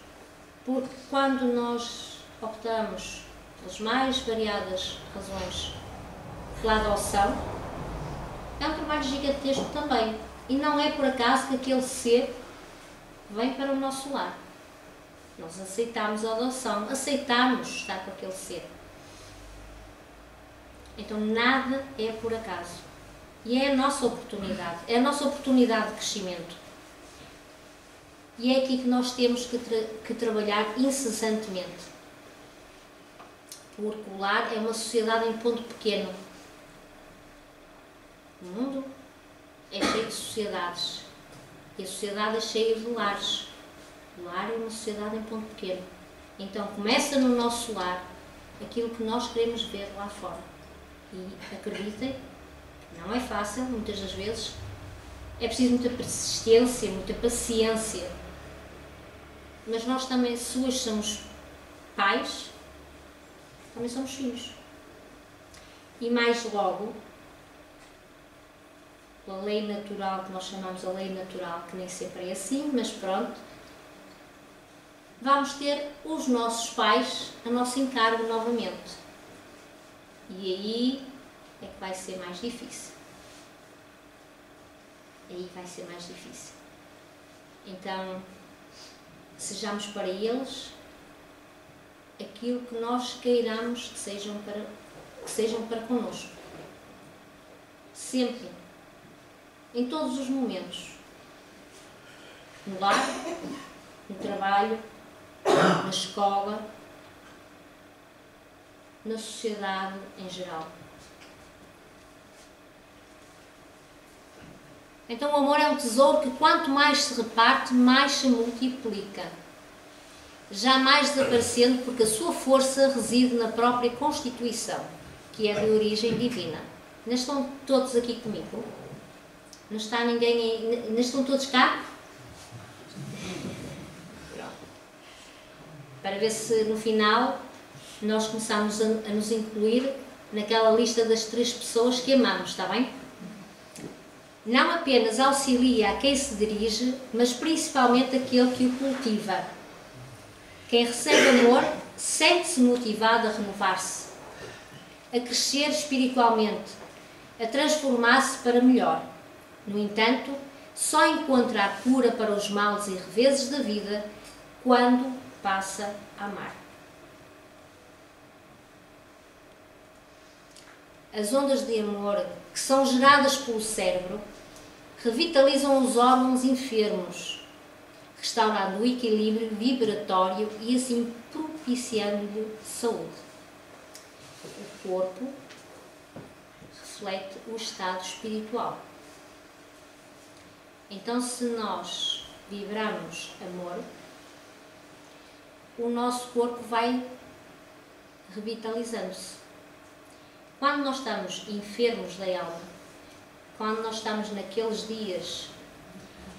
Porque quando nós optamos pelas mais variadas razões pela adoção, é um trabalho gigantesco também. E não é por acaso que aquele ser vem para o nosso lar. Nós aceitamos a adoção, aceitamos estar com aquele ser. Então nada é por acaso. E é a nossa oportunidade, é a nossa oportunidade de crescimento. E é aqui que nós temos que trabalhar incessantemente. Porque o lar é uma sociedade em ponto pequeno. O mundo é cheio de sociedades. E a sociedade é cheia de lares. O lar é uma sociedade em ponto pequeno. Então começa no nosso lar aquilo que nós queremos ver lá fora. E acreditem, não é fácil, muitas das vezes. É preciso muita persistência, muita paciência. Mas nós também, se hoje somos pais, também somos filhos. E mais logo, a lei natural, que nós chamamos a lei natural, que nem sempre é assim, mas pronto, vamos ter os nossos pais a nosso encargo novamente. E aí é que vai ser mais difícil. Aí vai ser mais difícil. Então, sejamos para eles aquilo que nós queiramos que sejam para connosco. Sempre. Em todos os momentos. No lar, no trabalho, na escola, na sociedade em geral. Então o amor é um tesouro que quanto mais se reparte, mais se multiplica. Jamais desaparecendo, porque a sua força reside na própria Constituição, que é de origem divina. Ainda estão todos aqui comigo? Não está ninguém aí? Ainda estão todos cá? Para ver se no final nós começamos a nos incluir naquela lista das 3 pessoas que amamos, está bem? Não apenas auxilia a quem se dirige, mas principalmente aquele que o cultiva. Quem recebe amor sente-se motivado a renovar-se. a crescer espiritualmente, a transformar-se para melhor. No entanto, só encontra a cura para os males e reveses da vida quando passa a amar. As ondas de amor que são geradas pelo cérebro revitalizam os órgãos enfermos, restaurando o equilíbrio vibratório e assim propiciando-lhe saúde. O corpo reflete o estado espiritual. Então, se nós vibramos amor, o nosso corpo vai revitalizando-se. Quando nós estamos enfermos da alma, quando nós estamos naqueles dias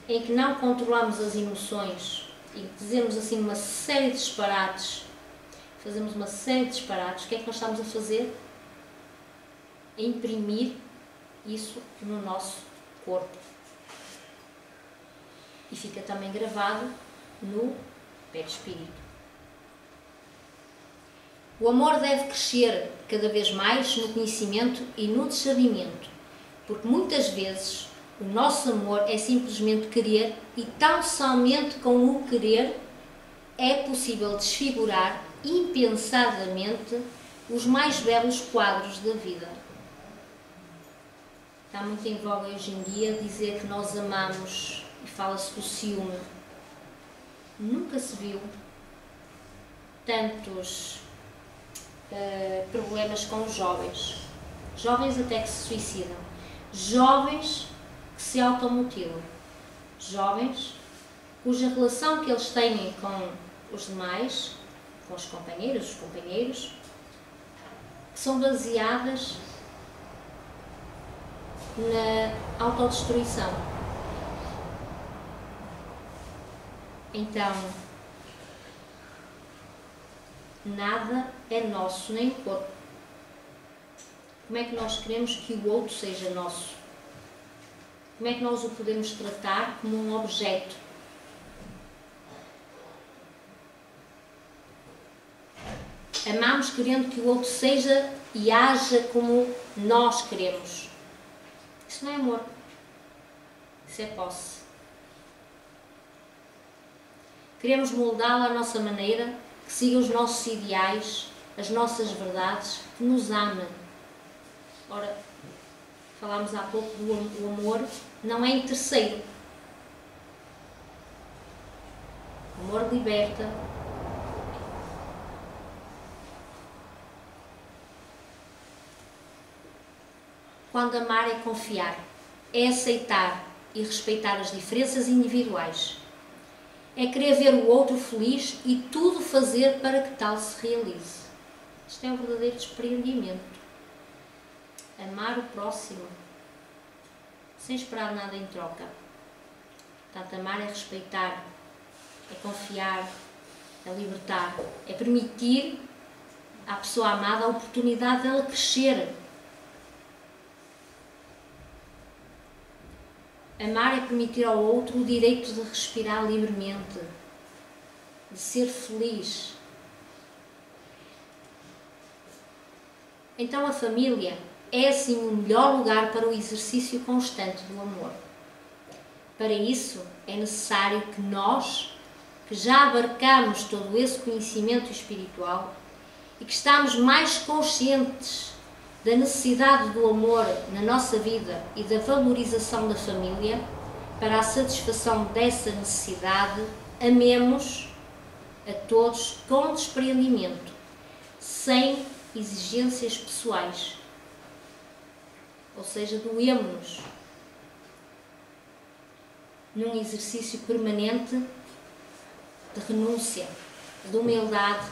em que não controlamos as emoções e dizemos assim uma série de disparates, fazemos uma série de disparates, o que é que nós estamos a fazer? A imprimir isso no nosso corpo. E fica também gravado no perispírito. O amor deve crescer cada vez mais no conhecimento e no discernimento, porque muitas vezes o nosso amor é simplesmente querer e tão somente com o querer é possível desfigurar impensadamente os mais belos quadros da vida. Está muito em voga hoje em dia dizer que nós amamos e fala-se do ciúme. Nunca se viu tantos problemas com os jovens. Jovens até que se suicidam. Jovens que se automutilam. Jovens cuja relação que eles têm com os demais, com os companheiros, que são baseadas na autodestruição. Então, nada é nosso, nem o corpo. Como é que nós queremos que o outro seja nosso? Como é que nós o podemos tratar como um objeto? Amamos querendo que o outro seja e haja como nós queremos. Isso não é amor. Isso é posse. Queremos moldá-lo à nossa maneira, que siga os nossos ideais, as nossas verdades, que nos ame. Ora, falámos há pouco do amor, não é interesseiro. O amor liberta. Quando amar é confiar, é aceitar e respeitar as diferenças individuais. É querer ver o outro feliz e tudo fazer para que tal se realize. Isto é um verdadeiro despreendimento. Amar o próximo, sem esperar nada em troca. Portanto, amar é respeitar, é confiar, é libertar, é permitir à pessoa amada a oportunidade dela crescer. Amar é permitir ao outro o direito de respirar livremente, de ser feliz. Então a família é assim o melhor lugar para o exercício constante do amor. Para isso é necessário que nós, que já abarcamos todo esse conhecimento espiritual e que estamos mais conscientes da necessidade do amor na nossa vida e da valorização da família, para a satisfação dessa necessidade, amemos a todos com despreendimento, sem exigências pessoais. Ou seja, doemos-nos num exercício permanente de renúncia, de humildade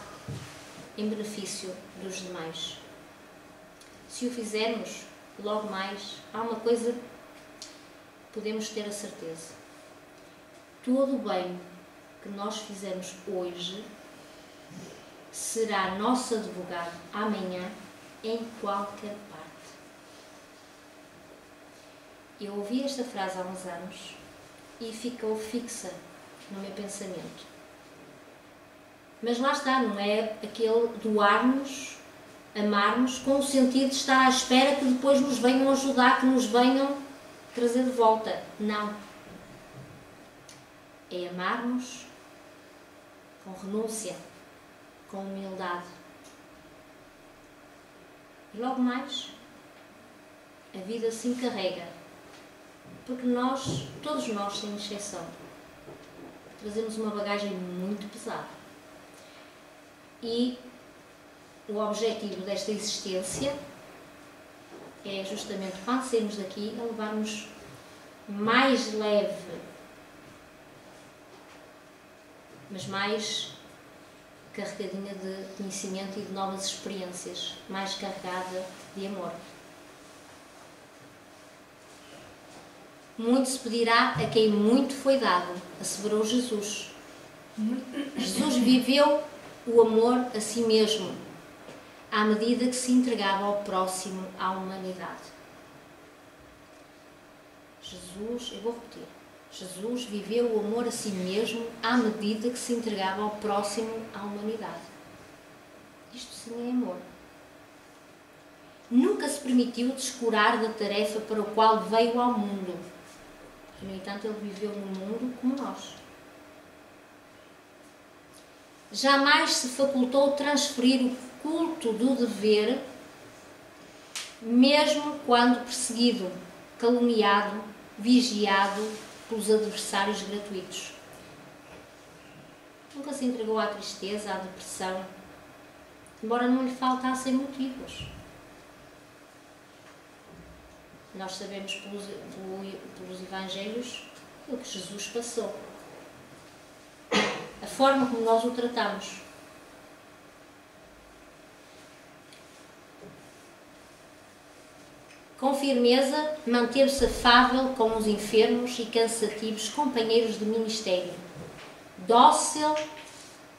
em benefício dos demais. Se o fizermos, logo mais, há uma coisa que podemos ter a certeza. Todo o bem que nós fizermos hoje será nosso advogado amanhã em qualquer parte. Eu ouvi esta frase há uns anos e ficou fixa no meu pensamento. Mas lá está, não é aquele doar-nos Amarmos com o sentido de estar à espera que depois nos venham ajudar, que nos venham trazer de volta. Não. É amarmos com renúncia, com humildade. E logo mais, a vida se encarrega. Porque nós, todos nós, sem exceção, trazemos uma bagagem muito pesada. E o objetivo desta existência é justamente, quando sairmos daqui, a levarmos mais leve, mas mais carregadinha de conhecimento e de novas experiências, mais carregada de amor. Muito se pedirá a quem muito foi dado, asseverou Jesus. Jesus viveu o amor a si mesmo, à medida que se entregava ao próximo, à humanidade. Jesus, eu vou repetir, Jesus viveu o amor a si mesmo à medida que se entregava ao próximo, à humanidade. Isto sim é amor. Nunca se permitiu descurar da tarefa para o qual veio ao mundo. No entanto, ele viveu no mundo como nós. Jamais se facultou transferir o culto do dever, mesmo quando perseguido, caluniado, vigiado pelos adversários gratuitos. Nunca se entregou à tristeza, à depressão, embora não lhe faltassem motivos. Nós sabemos pelos Evangelhos o que Jesus passou. A forma como nós o tratamos. Com firmeza, manteve-se afável com os enfermos e cansativos companheiros de ministério. Dócil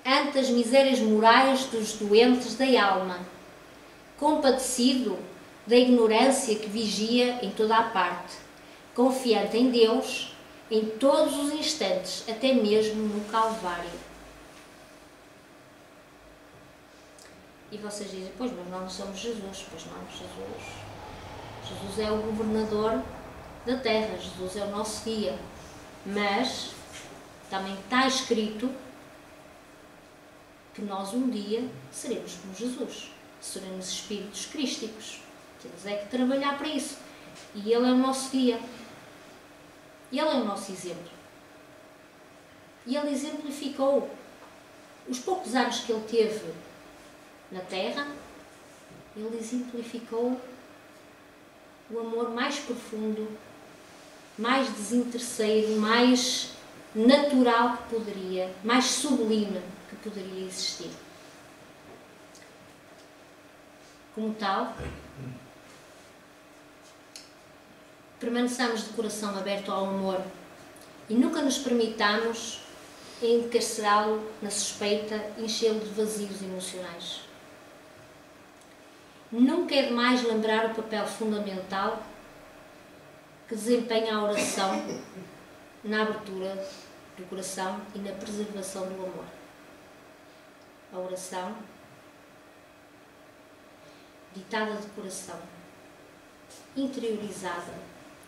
ante as misérias morais dos doentes da alma. Compadecido da ignorância que vigia em toda a parte. Confiante em Deus em todos os instantes, até mesmo no Calvário. E vocês dizem, pois, mas nós não somos Jesus. Pois não, Jesus é o governador da terra, Jesus é o nosso guia. Mas também está escrito que nós um dia seremos como Jesus. Seremos espíritos crísticos. Temos é que trabalhar para isso. E Ele é o nosso guia. E Ele é o nosso exemplo. E Ele exemplificou os poucos anos que Ele teve na Terra. Ele exemplificou o amor mais profundo, mais desinteresseiro, mais natural que poderia, mais sublime que poderia existir. Como tal, permaneçamos de coração aberto ao amor e nunca nos permitamos encarcerá-lo na suspeita, enchê-lo de vazios emocionais. Nunca é demais lembrar o papel fundamental que desempenha a oração na abertura do coração e na preservação do amor. A oração ditada de coração, interiorizada.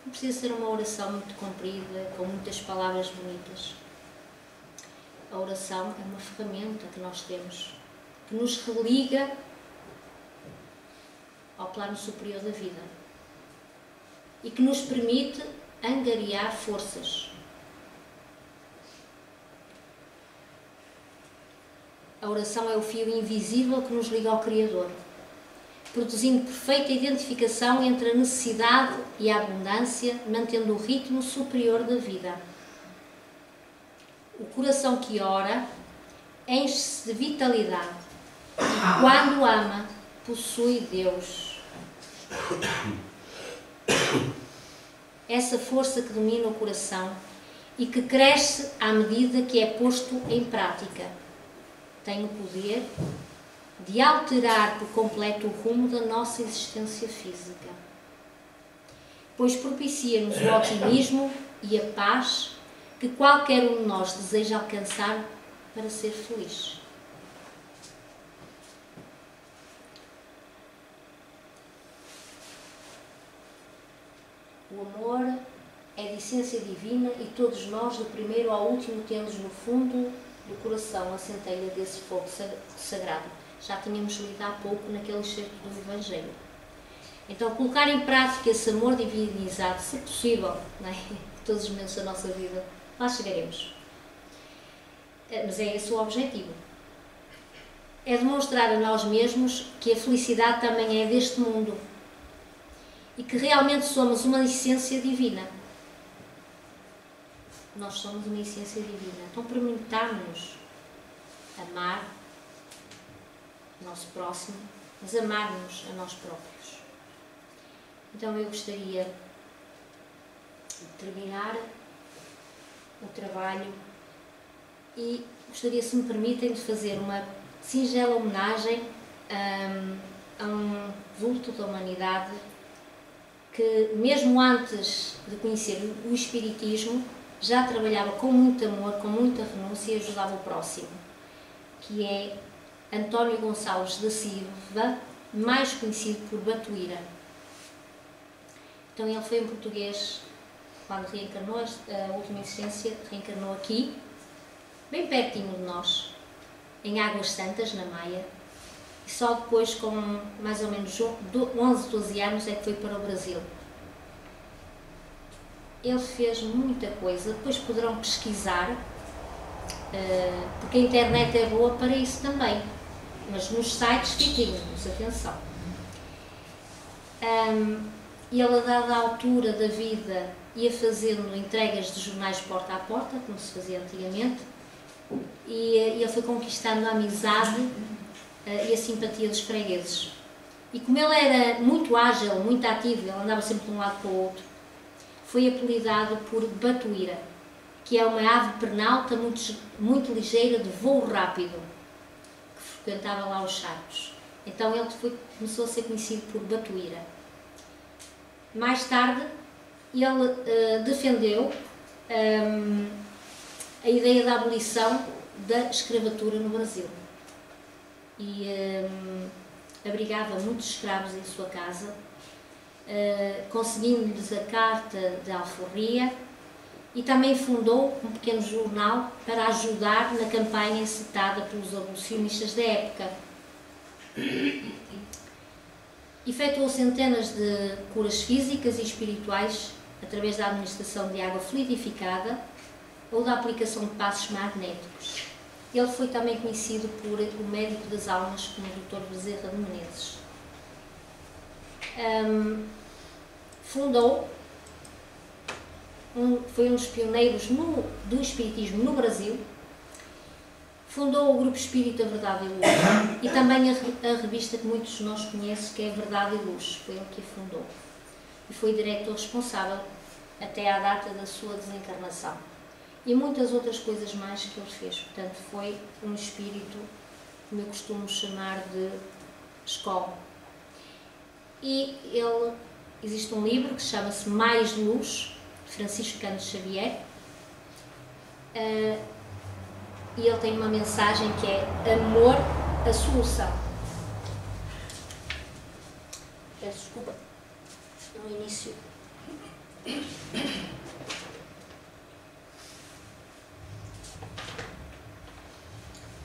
Não precisa ser uma oração muito comprida, com muitas palavras bonitas. A oração é uma ferramenta que nós temos, que nos religa ao plano superior da vida e que nos permite angariar forças. A oração é o fio invisível que nos liga ao Criador, produzindo perfeita identificação entre a necessidade e a abundância, mantendo o ritmo superior da vida. O coração que ora enche-se de vitalidade e, quando ama, possui Deus. Essa força que domina o coração e que cresce à medida que é posto em prática tem o poder de alterar por completo o rumo da nossa existência física, pois propicia-nos o otimismo e a paz que qualquer um de nós deseja alcançar para ser feliz. O amor é de essência divina e todos nós, do primeiro ao último, temos no fundo do coração a centelha desse fogo sagrado. Já tínhamos lido há pouco naquele excerto do Evangelho. Então, colocar em prática esse amor divinizado, se possível, não é? Todos os momentos da nossa vida, lá chegaremos. Mas é esse o objetivo. É demonstrar a nós mesmos que a felicidade também é deste mundo e que realmente somos uma essência divina. Nós somos uma essência divina. Então, permitamos-nos amar o nosso próximo, mas amar-nos a nós próprios. Então, eu gostaria de terminar o trabalho e gostaria, se me permitem, de fazer uma singela homenagem a um vulto da humanidade que, mesmo antes de conhecer o Espiritismo, já trabalhava com muito amor, com muita renúncia e ajudava o próximo, que é António Gonçalves da Silva, mais conhecido por Batuíra. Então, ele foi em português, quando reencarnou, a última existência, reencarnou aqui, bem pertinho de nós, em Águas Santas, na Maia, e só depois, com mais ou menos 11, 12 anos, é que foi para o Brasil. Ele fez muita coisa, depois poderão pesquisar, porque a internet é boa para isso também, mas nos sites fiquem-nos, atenção. Ele, a dada altura da vida, ia fazendo entregas de jornais porta a porta, como se fazia antigamente, e ele foi conquistando a amizade e a simpatia dos fregueses. E como ele era muito ágil, muito ativo, ele andava sempre de um lado para o outro, foi apelidado por Batuíra, que é uma ave pernalta muito ligeira, de voo rápido, que frequentava lá os charcos. Então ele começou a ser conhecido por Batuíra. Mais tarde, ele defendeu a ideia da abolição da escravatura no Brasil e abrigava muitos escravos em sua casa, conseguindo-lhes a carta de alforria, e também fundou um pequeno jornal para ajudar na campanha encetada pelos abolicionistas da época. Efetuou centenas de curas físicas e espirituais através da administração de água fluidificada ou da aplicação de passos magnéticos. Ele foi também conhecido por o médico das almas como Dr. Bezerra de Menezes. Foi um dos pioneiros do Espiritismo no Brasil. Fundou o Grupo Espírita Verdade e Luz e também a revista que muitos de nós conhecem, que é Verdade e Luz. Foi ele que a fundou. E foi diretor responsável até à data da sua desencarnação. E muitas outras coisas mais que ele fez. Portanto, foi um espírito, como eu costumo chamar, de escola. E existe um livro que chama-se Mais Luz, de Francisco Cândido Xavier, e ele tem uma mensagem que é Amor, a Solução. Peço desculpa no início.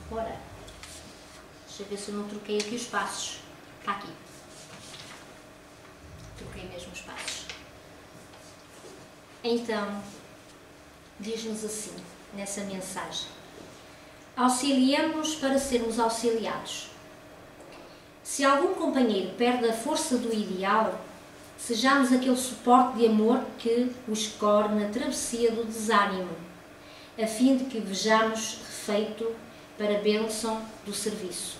Ora, deixa eu ver se eu não troquei aqui os passos. Está aqui. Troquei mesmo os passos. Então, diz-nos assim, nessa mensagem: auxiliemos-nos para sermos auxiliados. Se algum companheiro perde a força do ideal, sejamos aquele suporte de amor que o escore na travessia do desânimo, a fim de que vejamos refeito para a bênção do serviço.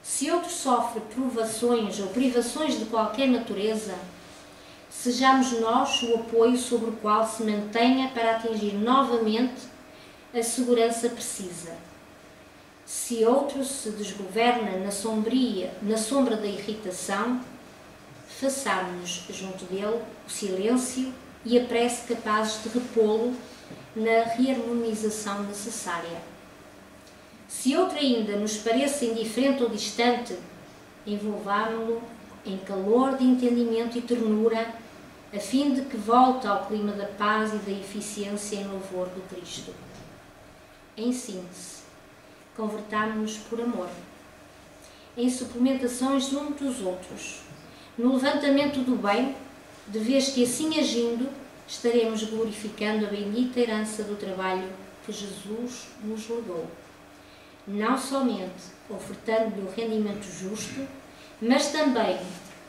Se outro sofre provações ou privações de qualquer natureza, sejamos nós o apoio sobre o qual se mantenha para atingir novamente a segurança precisa. Se outro se desgoverna na sombra da irritação, façamos junto dele o silêncio e a prece capazes de repô-lo na reharmonização necessária. Se outro ainda nos pareça indiferente ou distante, envolvamo-lo em calor de entendimento e ternura a fim de que volte ao clima da paz e da eficiência em louvor do Cristo. Em síntese, convertámo-nos por amor, em suplementações uns dos outros, no levantamento do bem, de vez que assim agindo, estaremos glorificando a bendita herança do trabalho que Jesus nos legou, não somente ofertando-lhe o rendimento justo, mas também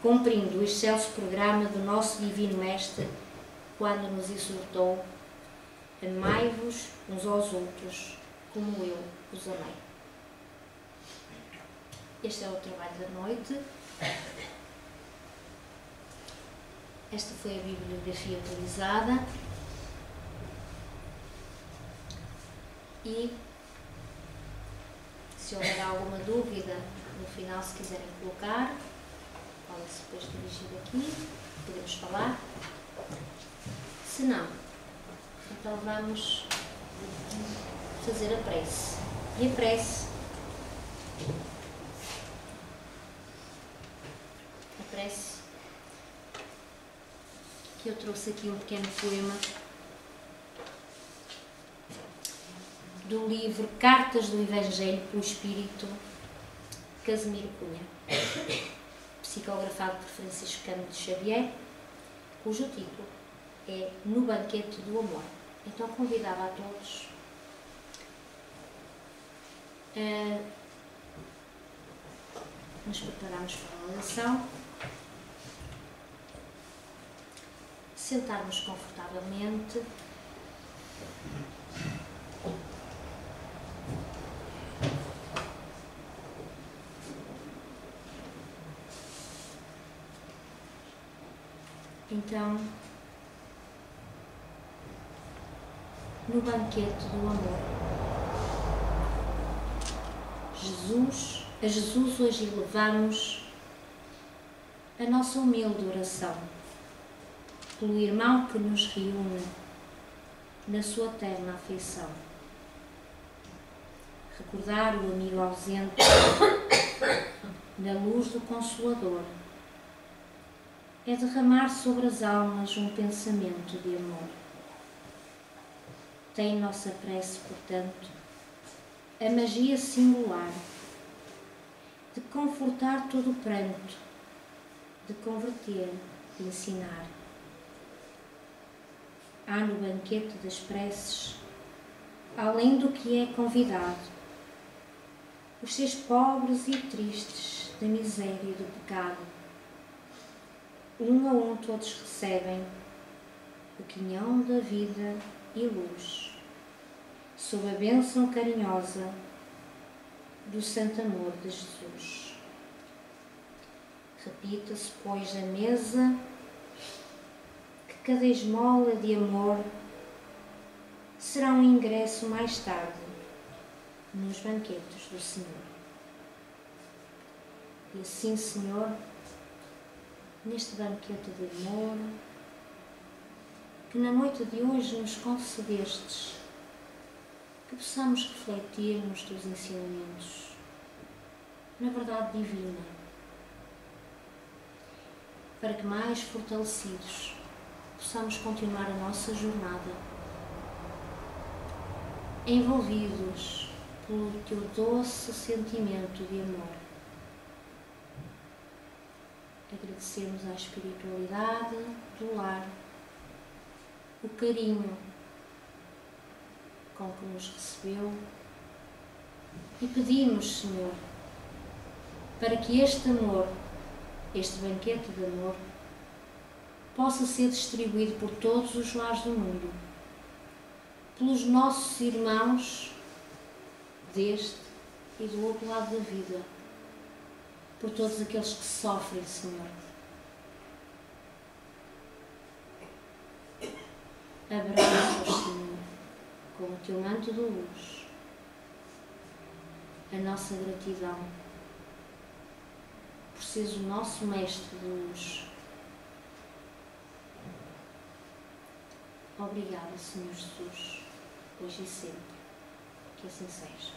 cumprindo o excelso programa do nosso Divino Mestre, quando nos exortou: amai-vos uns aos outros, como eu os amei. Este é o trabalho da noite. Esta foi a bibliografia utilizada. E, se houver alguma dúvida, no final, se quiserem colocar, podem-se depois dirigir aqui, podemos falar. Se não, então vamos fazer a prece. E a prece que eu trouxe aqui um pequeno poema do livro Cartas do Evangelho pelo Espírito, Casimiro Cunha, psicografado por Francisco Cândido Xavier, cujo título é No Banquete do Amor. Então convidava a todos a nos prepararmos para a oração, sentarmos confortavelmente, então, no banquete do amor. A Jesus hoje elevamos a nossa humilde oração pelo irmão que nos reúne na sua terna afeição. Recordar o amigo ausente na luz do Consolador é derramar sobre as almas um pensamento de amor. Tem nossa prece, portanto, a magia singular de confortar todo o pranto, de converter, de ensinar. Há no banquete das preces, além do que é convidado, os seres pobres e tristes da miséria e do pecado. Um a um todos recebem o quinhão da vida e luz, sob a bênção carinhosa do santo amor de Jesus. Repita-se, pois, a mesa que cada esmola de amor será um ingresso mais tarde nos banquetes do Senhor. E assim, Senhor, neste banquete de amor que na noite de hoje nos concedestes, que possamos refletir nos teus ensinamentos, na verdade divina, para que mais fortalecidos possamos continuar a nossa jornada, envolvidos pelo teu doce sentimento de amor. Agradecemos à espiritualidade do lar o carinho com que nos recebeu e pedimos, Senhor, para que este amor, este banquete de amor, possa ser distribuído por todos os lares do mundo, pelos nossos irmãos deste e do outro lado da vida, por todos aqueles que sofrem, Senhor. Abraça-os, Senhor, com o teu manto de luz, a nossa gratidão por seres o nosso mestre de luz. Obrigada, Senhor Jesus, hoje e sempre. Que assim seja.